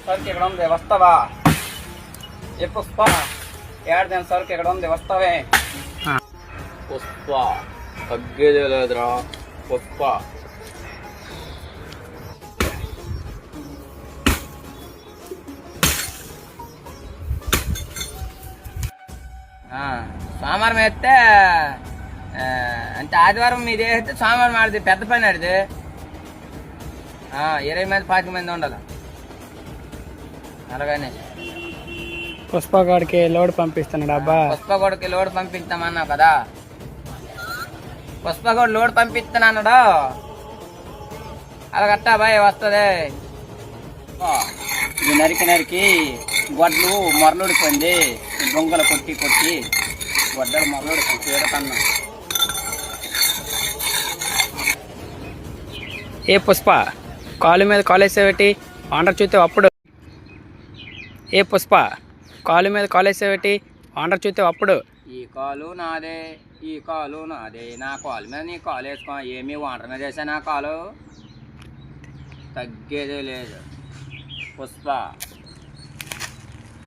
సరుకు ఇక్కడ ఉంది వస్తావా? ఏ పుష్ప ఏడాది సరుకు ఇక్కడ ఉంది వస్తావే? పుష్ప తగ్గేదే లేదురా పుష్ప. సోమవారం వేస్తే అంటే ఆదివారం మీది వేస్తే సోమవారం ఆడిది పెద్ద పని ఆడిది 20 మంది 25 మంది ఉండాలి. అలాగనే పుష్పగోడికి లోడ్ పంపిస్తున్నాడు అబ్బా. పుష్పగోడికి లోడ్ పంపిస్తామన్నావు కదా, పుష్పగోడు లోడ్ పంపిస్తున్నాడు. అలాగట్టా బాయ్ వస్తుంది. ఇది నరికి గొడ్లు మొరలుడిపోయింది. బొంగలు కొట్టి గొడ్డలు మొరలుడిపోయి తీరతన్నా. ఏ పుష్ప కాలు మీద కాలేసేవేటి ఆండర్ చూస్తే అప్పుడు. ఏ పుష్ప కాలు మీద కాలేసేవేటి ఆండర్ చూస్తే అప్పుడు. ఈ కాలు నాదే నా కాలు మీద నీ కాలు వేసుకో. ఏమీ వాంటర్ మీద వేసా నా కాలు తగ్గేదే లేదు పుష్ప.